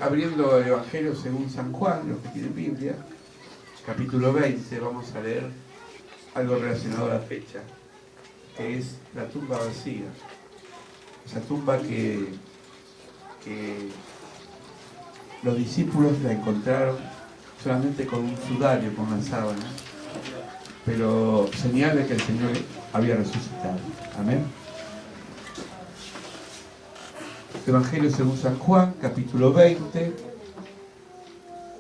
Abriendo el Evangelio según San Juan, los que tienen Biblia, capítulo 20, vamos a leer algo relacionado a la fecha, que es la tumba vacía. Esa tumba que los discípulos la encontraron solamente con un sudario, con una sábana, pero señal de que el Señor había resucitado. Amén. Evangelio según San Juan, capítulo 20.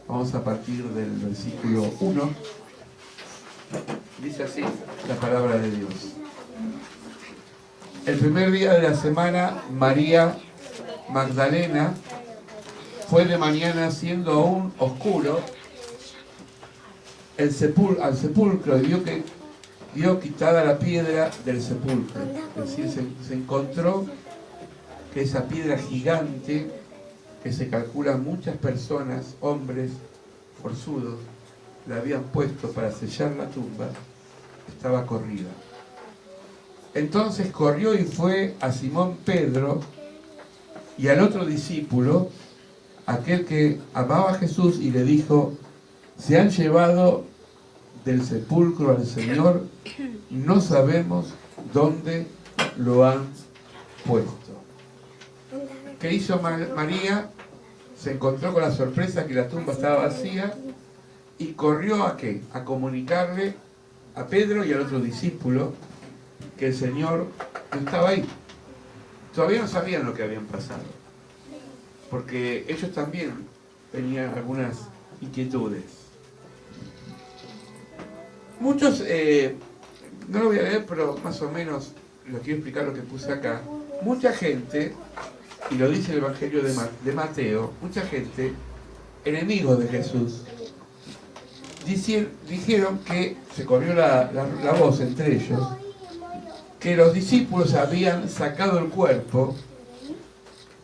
Vamos a partir del versículo 1. Dice así la palabra de Dios. El primer día de la semana, María Magdalena fue de mañana, siendo aún oscuro, al sepulcro y vio quitada la piedra del sepulcro. Es decir, se encontró que esa piedra gigante, que se calcula muchas personas, hombres forzudos, la habían puesto para sellar la tumba, estaba corrida. Entonces corrió y fue a Simón Pedro y al otro discípulo, aquel que amaba a Jesús, y le dijo: se han llevado del sepulcro al Señor, no sabemos dónde lo han puesto. ¿Qué hizo María? Se encontró con la sorpresa que la tumba estaba vacía y corrió ¿a qué? A comunicarle a Pedro y al otro discípulo que el Señor no estaba ahí. Todavía no sabían lo que habían pasado, porque ellos también tenían algunas inquietudes. Muchos, no lo voy a leer, pero más o menos lo quiero explicar lo que puse acá. Mucha gente, y lo dice el Evangelio de Mateo, mucha gente, enemigos de Jesús, dijeron que, se corrió la voz entre ellos, que los discípulos habían sacado el cuerpo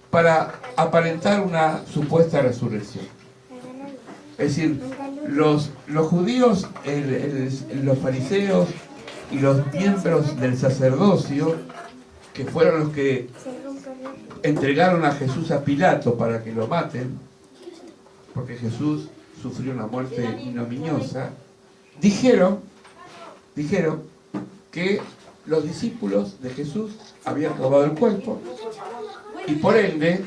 para aparentar una supuesta resurrección. Es decir, los judíos, los fariseos y los miembros del sacerdocio, que fueron los que entregaron a Jesús a Pilato para que lo maten, porque Jesús sufrió una muerte ignominiosa, dijeron que los discípulos de Jesús habían robado el cuerpo y por ende,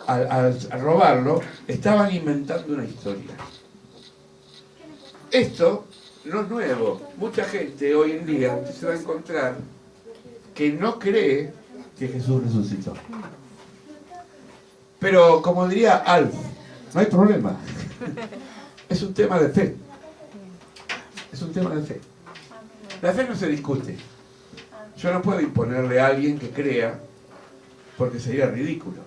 al robarlo, estaban inventando una historia. Esto no es nuevo. Mucha gente hoy en día usted se va a encontrar que no cree que Jesús resucitó. Pero como diría Alf, no hay problema. Es un tema de fe. Es un tema de fe. La fe no se discute. Yo no puedo imponerle a alguien que crea, porque sería ridículo.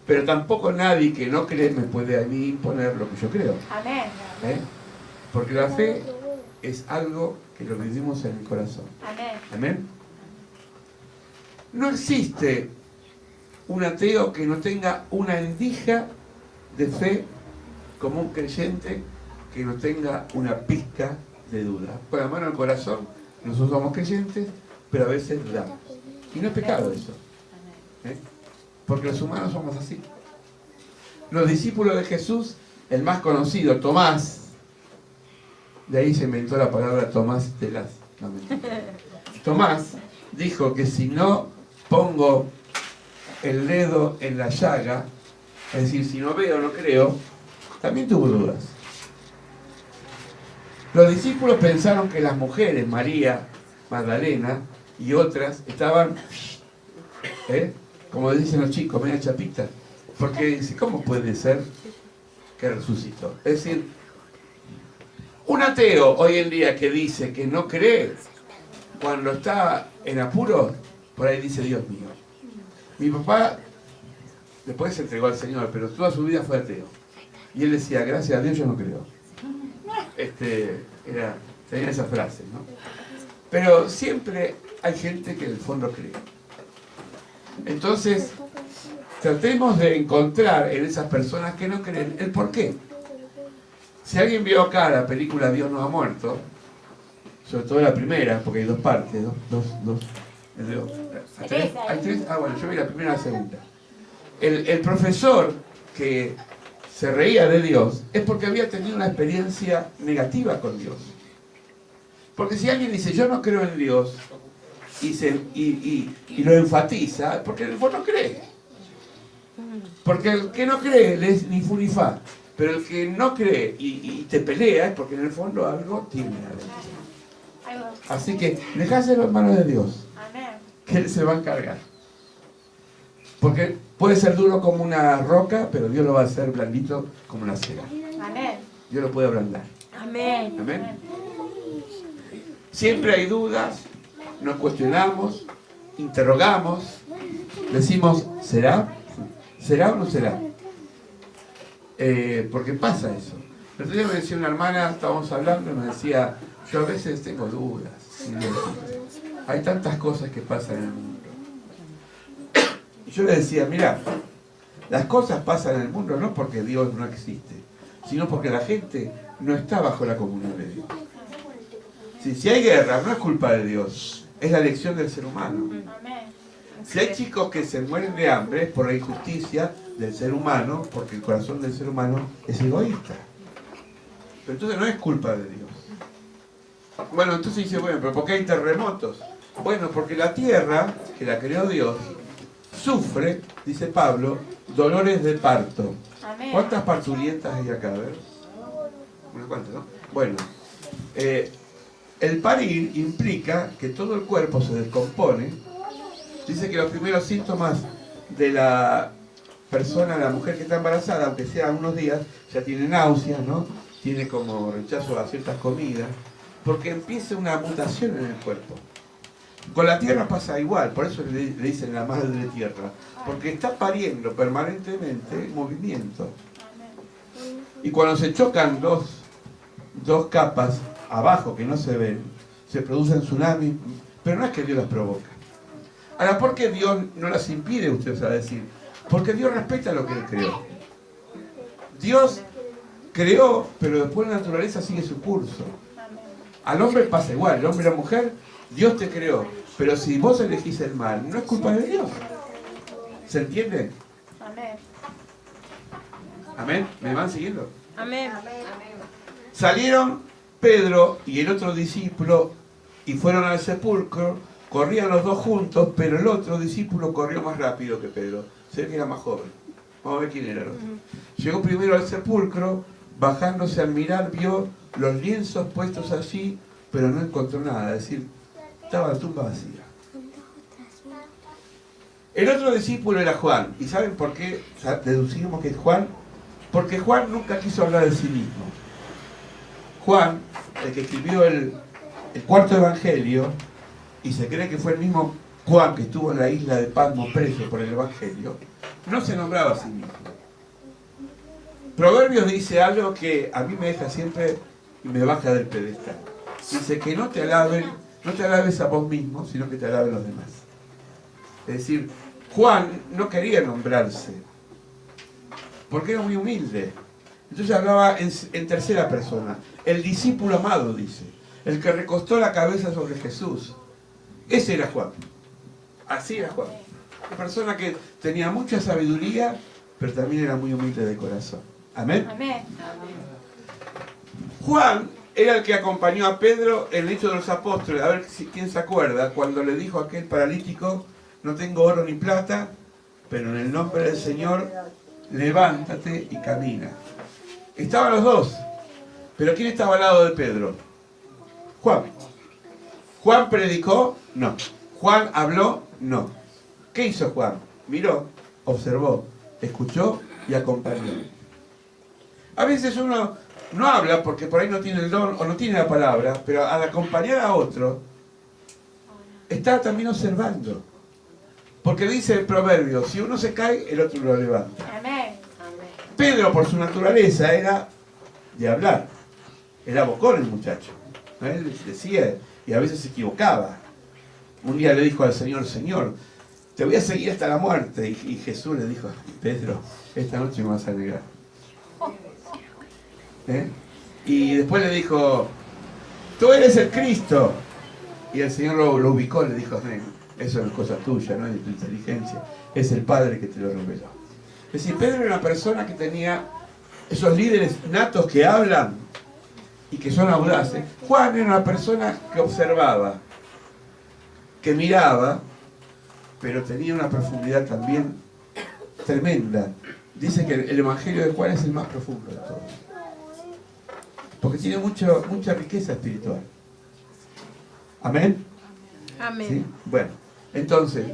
Pero tampoco nadie que no cree me puede a mí imponer lo que yo creo. Amén. Porque la fe es algo que lo vivimos en el corazón. Amén. Amén. No existe un ateo que no tenga una endija de fe, como un creyente que no tenga una pizca de duda. Con la mano al corazón, nosotros somos creyentes, pero a veces dudamos. Y no es pecado eso. Porque los humanos somos así. Los discípulos de Jesús, el más conocido, Tomás, de ahí se inventó la palabra Tomás Telás. No, Tomás dijo que si no pongo el dedo en la llaga, es decir, si no veo, no creo, también tuvo dudas. Los discípulos pensaron que las mujeres, María Magdalena y otras, estaban, como dicen los chicos, media chapitas, porque dice, ¿cómo puede ser que resucitó? Es decir, un ateo hoy en día que dice que no cree, cuando está en apuros, por ahí dice: Dios mío. Mi papá después se entregó al Señor, pero toda su vida fue ateo. Y él decía: gracias a Dios yo no creo. Tenía esa frase, ¿no? Pero siempre hay gente que en el fondo cree. Entonces, tratemos de encontrar en esas personas que no creen el por qué. Si alguien vio acá la película Dios no ha muerto, sobre todo la primera, porque hay dos partes, ¿Hay tres? Ah, bueno, yo vi la primera y la segunda. El profesor que se reía de Dios es porque había tenido una experiencia negativa con Dios. Porque si alguien dice, yo no creo en Dios, y lo enfatiza, porque en el fondo cree. Porque el que no cree es ni fu ni fa. Pero el que no cree y te pelea es porque en el fondo algo tiene adentro. Así que dejáselo en manos de Dios, que Él se va a encargar. Porque puede ser duro como una roca, pero Dios lo va a hacer blandito como una cera. Dios lo puede ablandar. Amén. Amén. Siempre hay dudas, nos cuestionamos, interrogamos, decimos, ¿será? ¿Será o no será? Porque pasa eso. El otro día me decía una hermana, estábamos hablando, y me decía, yo a veces tengo dudas. Hay tantas cosas que pasan en el mundo. Y yo le decía, mira, las cosas pasan en el mundo no porque Dios no existe, sino porque la gente no está bajo la comunión de Dios. Si hay guerra, no es culpa de Dios, es la elección del ser humano. Si hay chicos que se mueren de hambre, es por la injusticia del ser humano, porque el corazón del ser humano es egoísta. Pero entonces no es culpa de Dios. Bueno, entonces dice, bueno, pero ¿por qué hay terremotos? Bueno, porque la tierra, que la creó Dios, sufre, dice Pablo, dolores de parto. ¿Cuántas parturientas hay acá? A ver. ¿Unas cuantas, no? Bueno, el parir implica que todo el cuerpo se descompone. Dice que los primeros síntomas de la persona, la mujer que está embarazada, aunque sea unos días, ya tiene náuseas, ¿no? Tiene como rechazo a ciertas comidas, porque empieza una mutación en el cuerpo. Con la tierra pasa igual, por eso le dicen la madre de tierra, porque está pariendo permanentemente movimiento. Y cuando se chocan dos capas abajo que no se ven, se producen tsunamis, pero no es que Dios las provoca. Ahora, ¿por qué Dios no las impide? Usted va a decir, porque Dios respeta lo que Él creó. Dios creó, pero después la naturaleza sigue su curso. Al hombre pasa igual, el hombre y la mujer, Dios te creó, pero si vos elegís el mal, no es culpa de Dios. ¿Se entiende? Amén. ¿Amén? ¿Me van siguiendo? Amén. Salieron Pedro y el otro discípulo y fueron al sepulcro. Corrían los dos juntos, pero el otro discípulo corrió más rápido que Pedro. Se ve que era más joven. Vamos a ver quién era el otro. Llegó primero al sepulcro, bajándose al mirar, vio los lienzos puestos allí, pero no encontró nada. Es decir, estaba la tumba vacía. El otro discípulo era Juan. ¿Y saben por qué deducimos que es Juan? Porque Juan nunca quiso hablar de sí mismo. Juan, el que escribió el cuarto evangelio, y se cree que fue el mismo Juan que estuvo en la isla de Patmos preso por el evangelio, no se nombraba a sí mismo. Proverbios dice algo que a mí me deja siempre y me baja del pedestal. Dice que no te alabes a vos mismo, sino que te alaben los demás. Es decir, Juan no quería nombrarse, porque era muy humilde. Entonces hablaba en tercera persona. El discípulo amado, dice. El que recostó la cabeza sobre Jesús. Ese era Juan. Así era Juan. Una persona que tenía mucha sabiduría, pero también era muy humilde de corazón. ¿Amén? Amén. Juan era el que acompañó a Pedro en el Hecho de los Apóstoles. A ver quién se acuerda, cuando le dijo a aquel paralítico, no tengo oro ni plata, pero en el nombre del Señor, levántate y camina. Estaban los dos, pero ¿quién estaba al lado de Pedro? Juan. ¿Juan predicó? No. ¿Juan habló? No. ¿Qué hizo Juan? Miró, observó, escuchó y acompañó. A veces uno no habla porque por ahí no tiene el don o no tiene la palabra, pero al acompañar a otro, está también observando. Porque dice el proverbio, si uno se cae, el otro lo levanta. Amén. Pedro, por su naturaleza, era de hablar. Era bocón el muchacho. Él decía, y a veces se equivocaba. Un día le dijo al Señor, Señor, te voy a seguir hasta la muerte. Y Jesús le dijo, Pedro, esta noche me vas a negar. Y después le dijo, tú eres el Cristo. Y el Señor lo ubicó, le dijo, eso no es cosa tuya, no es de tu inteligencia, es el Padre que te lo reveló. decir, Pedro era una persona que tenía esos líderes natos que hablan y que son audaces. Juan era una persona que observaba, que miraba, pero tenía una profundidad también tremenda. Dice que el Evangelio de Juan es el más profundo de todos, porque tiene mucha riqueza espiritual. ¿Amén? Amén. ¿Sí? Bueno, entonces,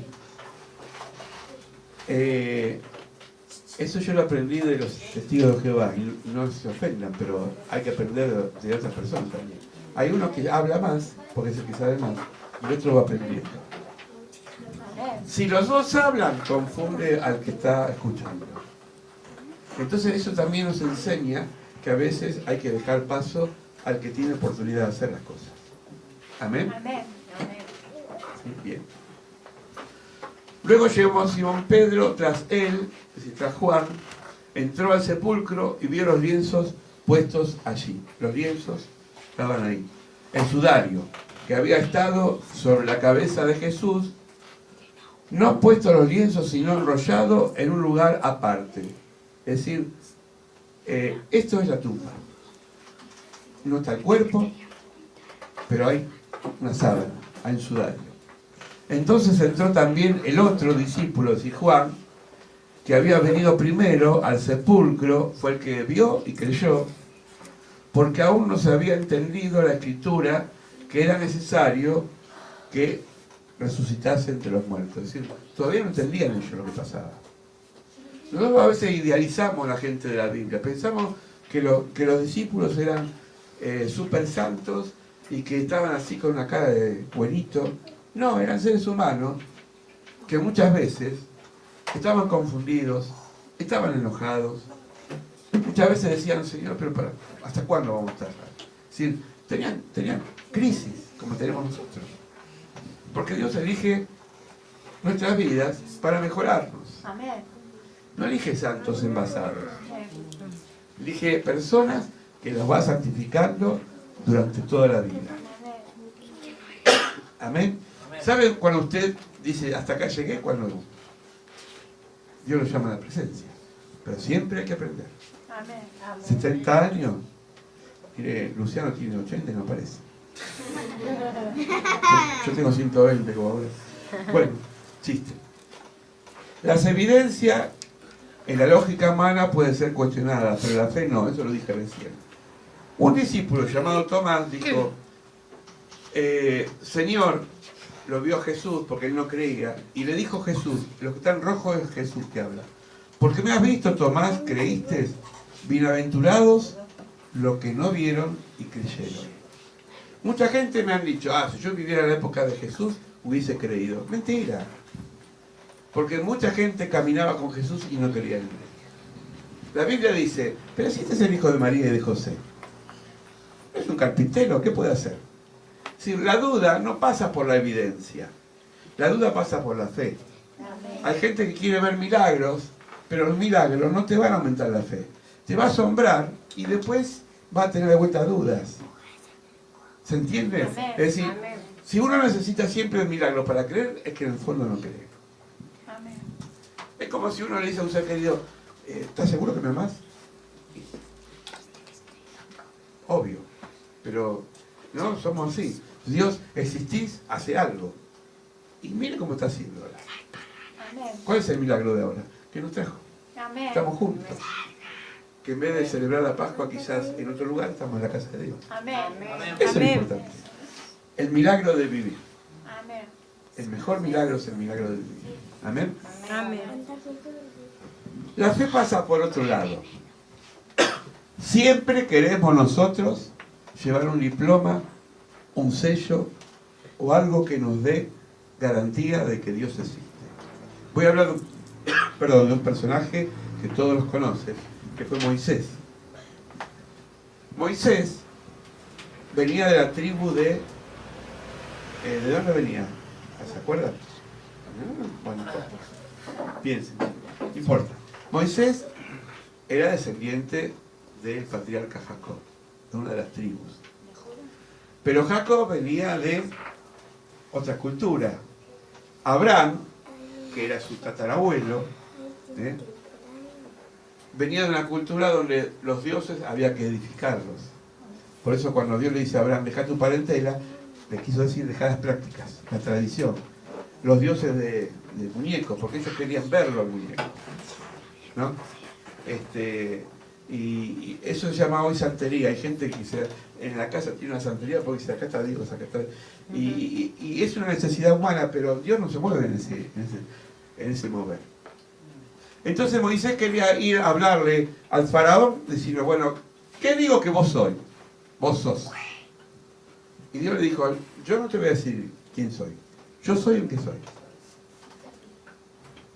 eso yo lo aprendí de los testigos de Jehová, y no se ofendan, pero hay que aprender de otras personas también. Hay uno que habla más, porque es el que sabe más, y el otro va aprendiendo. Si los dos hablan, confunde al que está escuchando. Entonces eso también nos enseña que a veces hay que dejar paso al que tiene oportunidad de hacer las cosas. ¿Amén? Amén. Sí, bien. Luego llegó Simón Pedro, tras él, es decir, tras Juan, entró al sepulcro y vio los lienzos puestos allí. Los lienzos estaban ahí. El sudario que había estado sobre la cabeza de Jesús, no puesto los lienzos, sino enrollado en un lugar aparte. Es decir, esto es la tumba. No está el cuerpo, pero hay una sábana, hay un sudario. Entonces entró también el otro discípulo, es decir, Juan, que había venido primero al sepulcro, fue el que vio y creyó, porque aún no se había entendido la escritura que era necesario que resucitase entre los muertos. Es decir, todavía no entendían ellos lo que pasaba. Nosotros a veces idealizamos a la gente de la Biblia, pensamos que los discípulos eran súper santos y que estaban así con una cara de buenito. No, eran seres humanos que muchas veces estaban confundidos, estaban enojados. Muchas veces decían, Señor, pero ¿hasta cuándo vamos a estar? Es decir, tenían crisis, como tenemos nosotros. Porque Dios elige nuestras vidas para mejorarnos. Amén. No elige santos envasados. Elige personas que los va santificando durante toda la vida. Amén. ¿Sabe cuando usted dice, hasta acá llegué? Cuando Dios lo llama a la presencia. Pero siempre hay que aprender. Amén. 70 años. Mire, Luciano tiene 80 y no aparece. Yo tengo 120 como ahora. Bueno, chiste. Las evidencias en la lógica humana pueden ser cuestionadas, pero la fe no, eso lo dije recién. Un discípulo llamado Tomás dijo, Señor, lo vio Jesús porque él no creía, y le dijo Jesús, lo que está en rojo es Jesús que habla. Porque me has visto, Tomás, creíste, bienaventurados los que no vieron y creyeron. Mucha gente me han dicho, si yo viviera en la época de Jesús, hubiese creído. Mentira. Porque mucha gente caminaba con Jesús y no quería en él. La Biblia dice, pero si este es el hijo de María y de José, es un carpintero, ¿qué puede hacer? Si la duda no pasa por la evidencia, la duda pasa por la fe. Hay gente que quiere ver milagros, pero los milagros no te van a aumentar la fe. Te va a asombrar y después va a tener de vuelta dudas. ¿Se entiende? Amén. Es decir, Amén. si uno necesita siempre el milagro para creer, es que en el fondo no cree. Amén. Es como si uno le dice a un ser querido, ¿estás seguro que me amás? Obvio, pero no, somos así. Dios, existís, hace algo. Y mire cómo está haciendo ahora. Amén. ¿Cuál es el milagro de ahora? Que nos trajo. Amén. Estamos juntos. Que en vez de celebrar la Pascua quizás en otro lugar, estamos en la casa de Dios. Amén. Eso es lo Amén. importante. El milagro de vivir. Amén. El mejor milagro es el milagro de vivir. Amén. Amén. La fe pasa por otro lado. Siempre queremos nosotros llevar un diploma, un sello o algo que nos dé garantía de que Dios existe. Voy a hablar de un personaje que todos los conocen, que fue Moisés. Moisés venía de la tribu ¿de dónde venía? ¿Se acuerdan? Bueno, piensen, no importa. Moisés era descendiente del patriarca Jacob, de una de las tribus. Pero Jacob venía de otra cultura. Abraham, que era su tatarabuelo, venía de una cultura donde los dioses había que edificarlos. Por eso cuando Dios le dice a Abraham, deja tu parentela, le quiso decir, deja las prácticas, la tradición. Los dioses de muñecos, porque ellos querían verlo al muñeco, ¿no? Y eso se llama hoy santería. Hay gente que en la casa tiene una santería porque dice, acá está Dios, acá está... Y es una necesidad humana, pero Dios no se mueve en ese mover. Entonces Moisés quería ir a hablarle al faraón, decirle, bueno, ¿qué digo que vos sois? Vos sos. Y Dios le dijo, yo no te voy a decir quién soy. Yo soy el que soy.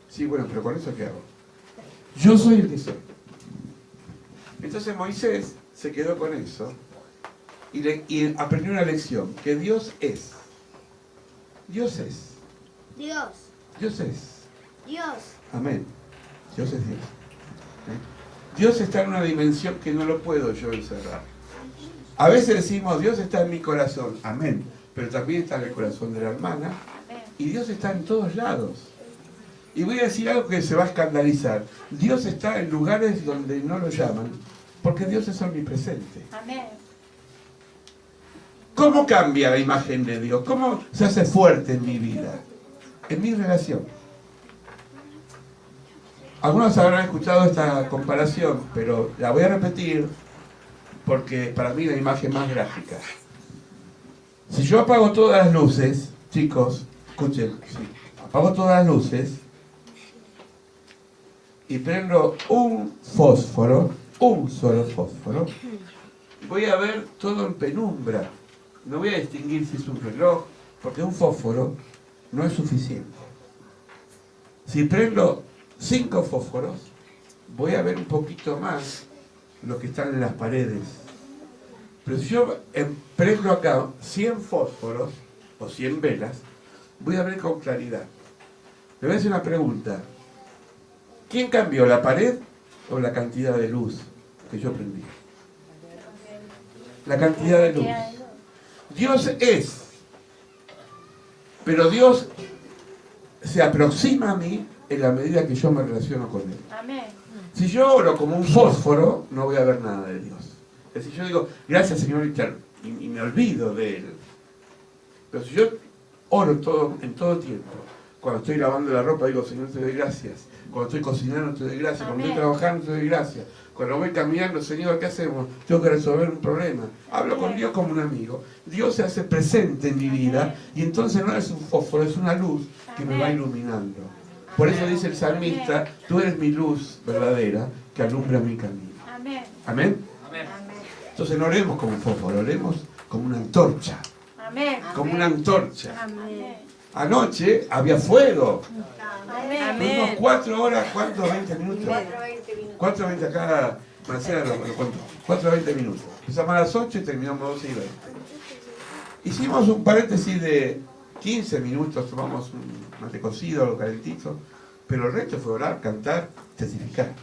Sí, bueno, pero con eso ¿qué hago? Yo soy el que soy. Entonces Moisés se quedó con eso y aprendió una lección, que Dios es. Dios es. Dios. Dios es. Dios. Amén. Dios es Dios. Dios está en una dimensión que no lo puedo yo encerrar. A veces decimos, Dios está en mi corazón. Amén. Pero también está en el corazón de la hermana. Y Dios está en todos lados. Y voy a decir algo que se va a escandalizar. Dios está en lugares donde no lo llaman, porque Dios es omnipresente. Amén. ¿Cómo cambia la imagen de Dios? ¿Cómo se hace fuerte en mi vida? En mi relación. Algunos habrán escuchado esta comparación, pero la voy a repetir porque para mí es la imagen más gráfica. Si yo apago todas las luces, chicos, escuchen, sí, apago todas las luces y prendo un fósforo, un solo fósforo, voy a ver todo en penumbra. No voy a distinguir si es un reloj, porque un fósforo no es suficiente. Si prendo 5 fósforos, voy a ver un poquito más lo que están en las paredes. Pero si yo prendo acá 100 fósforos o 100 velas, voy a ver con claridad. Me voy a hacer una pregunta. ¿Quién cambió, la pared o la cantidad de luz que yo prendí? La cantidad de luz. Dios es, pero Dios se aproxima a mí en la medida que yo me relaciono con Él. Amén. Si yo oro como un fósforo, no voy a ver nada de Dios. Es decir, yo digo, gracias Señor, y me olvido de Él. Pero si yo oro en todo tiempo, cuando estoy lavando la ropa, digo, Señor, te doy gracias. Cuando estoy cocinando, te doy gracias. Cuando estoy trabajando, te doy gracias. Cuando voy caminando, Señor, ¿qué hacemos? Tengo que resolver un problema. Hablo con Dios como un amigo. Dios se hace presente en mi vida y entonces no es un fósforo, es una luz que me va iluminando. Por eso dice el salmista, tú eres mi luz verdadera que alumbra mi camino. Amén. ¿Amén? Amén. Entonces no oremos como un fósforo, oremos como una antorcha. Amén. Como una antorcha. Amén. Anoche había fuego. Amén. Tuvimos 4 horas, ¿cuántos? 20 minutos. 4:20 acá, Marcela lo contó. 4:20 minutos. Empezamos a las 8 y terminamos 12:20. Hicimos un paréntesis de 15 minutos, tomamos un mate cocido, algo calentito, pero el resto fue orar, cantar, testificar.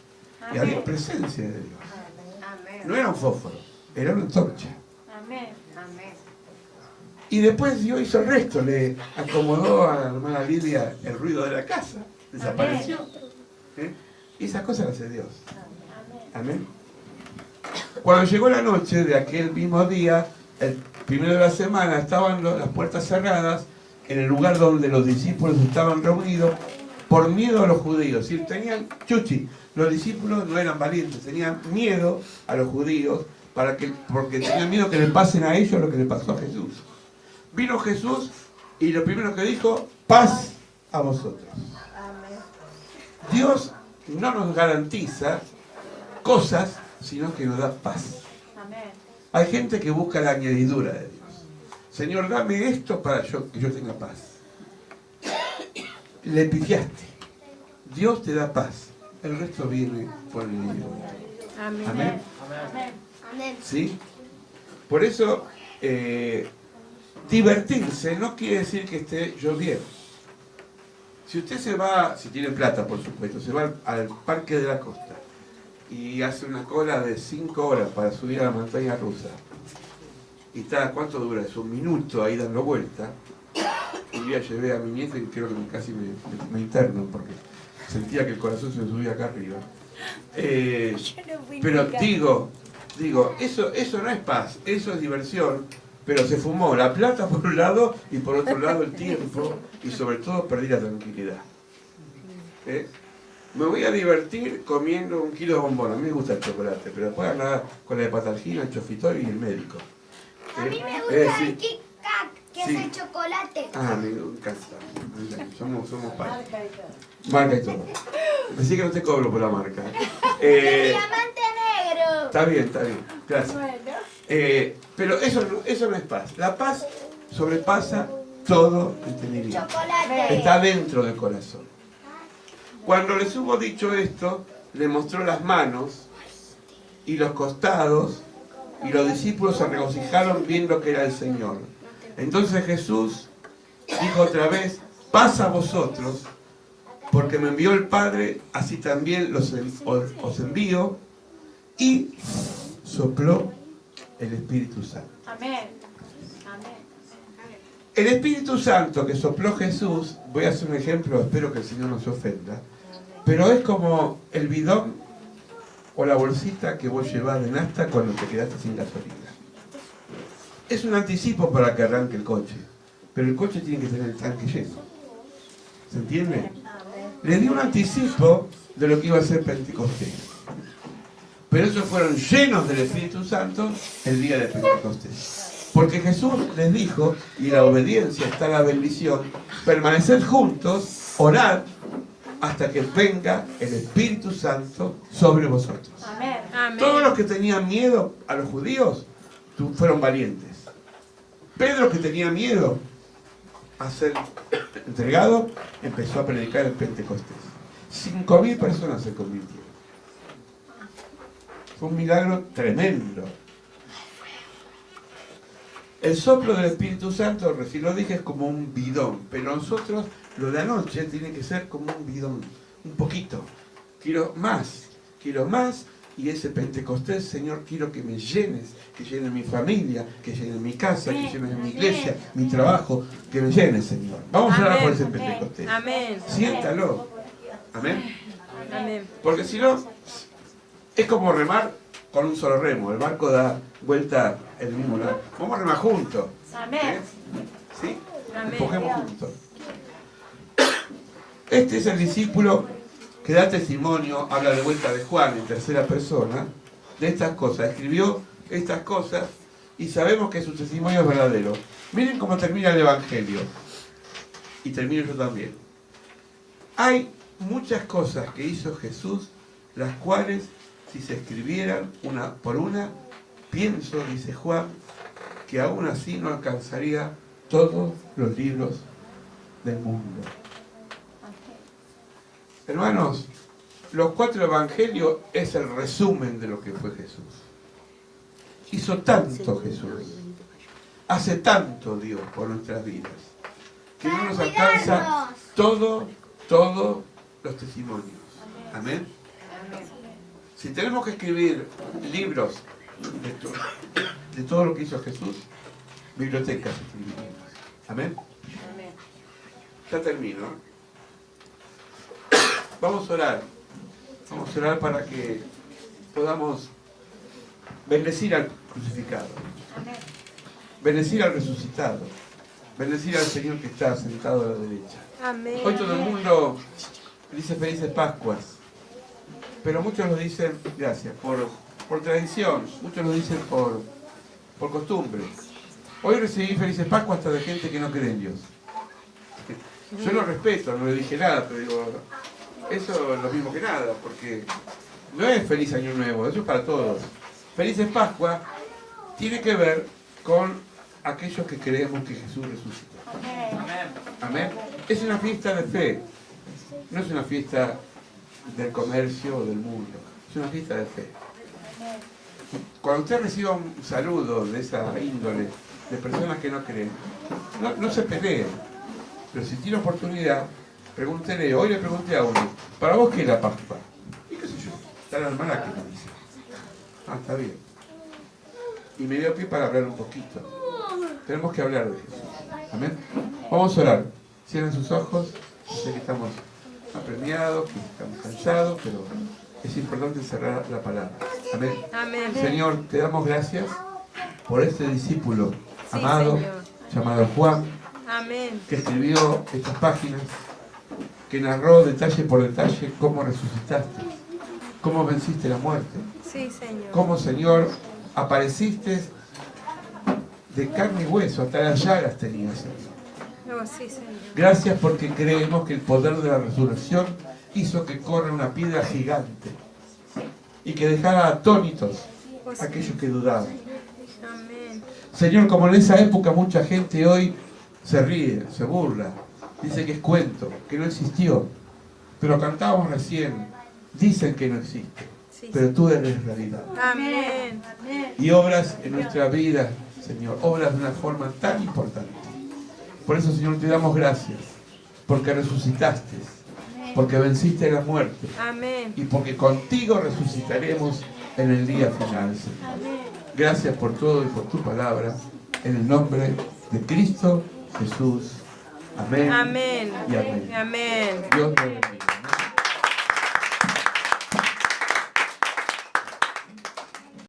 Y había presencia de Dios. No era un fósforo, era una antorcha. Amén. Y después Dios hizo el resto, le acomodó a la hermana Lidia el ruido de la casa, desapareció. Y esas cosas las hace Dios. Amén. Cuando llegó la noche de aquel mismo día, el primero de la semana, estaban las puertas cerradas en el lugar donde los discípulos estaban reunidos por miedo a los judíos. Si tenían chuchi, los discípulos no eran valientes, tenían miedo a los judíos porque tenían miedo que le pasen a ellos lo que le pasó a Jesús. Vino Jesús y lo primero que dijo, paz a vosotros. Dios no nos garantiza cosas, sino que nos da paz. Amén. Hay gente que busca la añadidura de Dios. Señor, dame esto para que yo tenga paz. Le pifiaste. Dios te da paz. El resto viene por el idioma. Amén. Amén. Amén. ¿Sí? Por eso, divertirse no quiere decir que esté lloviendo. Si usted se va, si tiene plata por supuesto, se va al Parque de la Costa y hace una cola de 5 horas para subir a la montaña rusa y está, ¿cuánto dura? Es un minuto ahí dando vuelta. Un día llevé a mi nieto y creo que casi me interno porque sentía que el corazón se me subía acá arriba. Pero digo, eso no es paz, eso es diversión, pero se fumó la plata por un lado y por otro lado el tiempo y sobre todo perdí la tranquilidad. Me voy a divertir comiendo 1 kilo de bombón, a mí me gusta el chocolate, pero después andaba con la hepatagina, el chofitol y el médico. A mí me gusta el Kit Kat, que Sí. es el chocolate. Ah, me encanta. Somos padres. Marca y todo. Pensé que no te cobro por la marca. Diamante negro. Está bien, gracias. Pero eso no es paz. La paz sobrepasa todo entendimiento. Chocolate. Está dentro del corazón. Cuando les hubo dicho esto, le mostró las manos y los costados, y los discípulos se regocijaron viendo que era el Señor. Entonces Jesús dijo otra vez: paz a vosotros, porque me envió el Padre, así también os envío. Y sopló el Espíritu Santo. Amén. El Espíritu Santo que sopló Jesús, voy a hacer un ejemplo, espero que el Señor no se ofenda, pero es como el bidón o la bolsita que vos llevás de nafta cuando te quedaste sin gasolina. Es un anticipo para que arranque el coche, pero el coche tiene que tener el tanque lleno. ¿Se entiende? Le dio un anticipo de lo que iba a ser Pentecostés. Pero ellos fueron llenos del Espíritu Santo el día de Pentecostés. Porque Jesús les dijo, y la obediencia está en la bendición, permaneced juntos, orad, hasta que venga el Espíritu Santo sobre vosotros. Amén. Todos los que tenían miedo a los judíos fueron valientes. Pedro, que tenía miedo a ser entregado, empezó a predicar el Pentecostés. 5.000 personas se convirtieron. Fue un milagro tremendo. El soplo del Espíritu Santo, recién lo dije, es como un bidón, pero nosotros lo de anoche tiene que ser como un bidón, un poquito. Quiero más, y ese Pentecostés, Señor, quiero que me llenes, que llene mi familia, que llene mi casa, que llene mi iglesia, mi trabajo, que me llenes, Señor. Vamos a orar por ese Pentecostés. Amén. Siéntalo. Amén. Amén. Porque si no, es como remar con un solo remo. El barco da vuelta el mismo lado. Vamos a remar juntos. Amén. ¿Sí? Amén. Empujemos juntos. Este es el discípulo que da testimonio, habla de vuelta de Juan en tercera persona, de estas cosas. Escribió estas cosas y sabemos que su testimonio es verdadero. Miren cómo termina el Evangelio. Y termino yo también. Hay muchas cosas que hizo Jesús, las cuales, si se escribieran una por una, pienso, dice Juan, que aún así no alcanzaría todos los libros del mundo. Hermanos, los 4 evangelios es el resumen de lo que fue Jesús. Hizo tanto Jesús, hace tanto Dios por nuestras vidas, que no nos alcanza todos los testimonios. Amén. Si tenemos que escribir libros de todo lo que hizo Jesús, bibliotecas escribiríamos. Amén. Ya termino. Vamos a orar. Vamos a orar para que podamos bendecir al crucificado, bendecir al resucitado, bendecir al Señor que está sentado a la derecha. Amén. Hoy todo el mundo dice felices Pascuas, pero muchos lo dicen, gracias, por tradición, muchos lo dicen por costumbre. Hoy recibí felices Pascuas hasta de gente que no cree en Dios. Yo lo respeto, no le dije nada, pero digo, eso es lo mismo que nada, porque no es feliz año nuevo, eso es para todos. Felices Pascuas tiene que ver con aquellos que creemos que Jesús resucitó. Amén. Es una fiesta de fe, no es una fiesta del comercio o del mundo, es una fiesta de fe. Cuando usted reciba un saludo de esa índole, de personas que no creen, no se peleen, pero si tiene oportunidad, pregúntele. Hoy le pregunté a uno, ¿para vos qué es la Pascua? Y qué sé yo, está la hermana que me dice. Ah, está bien. Y me dio pie para hablar un poquito. Tenemos que hablar de Jesús. Amén. Vamos a orar. Cierren sus ojos. Sé que estamos apremiados, que estamos cansados, pero es importante cerrar la palabra. Amén. Amén. Señor, te damos gracias por este discípulo Sí, amado, Señor. llamado Juan, Amén. que escribió estas páginas, que narró detalle por detalle cómo resucitaste, cómo venciste la muerte, Sí, Señor. cómo, Señor, apareciste de carne y hueso, hasta las llagas tenías, Señor. Oh, sí, Señor. Gracias porque creemos que el poder de la resurrección hizo que corra una piedra gigante y que dejara atónitos a aquellos que dudaban. Amén. Señor, como en esa época mucha gente hoy se ríe, se burla, dice que es cuento, que no existió. Pero cantábamos recién, dicen que no existe, Sí, pero tú eres realidad. Amén. Y obras en nuestra vida, Señor, obras de una forma tan importante. Por eso, Señor, te damos gracias, porque resucitaste, porque venciste la muerte Amén. y porque contigo resucitaremos en el día final, Señor. Gracias por todo y por tu palabra, en el nombre de Cristo Jesús. Amén. Amén. Y amén. Amén. Dios te bendiga.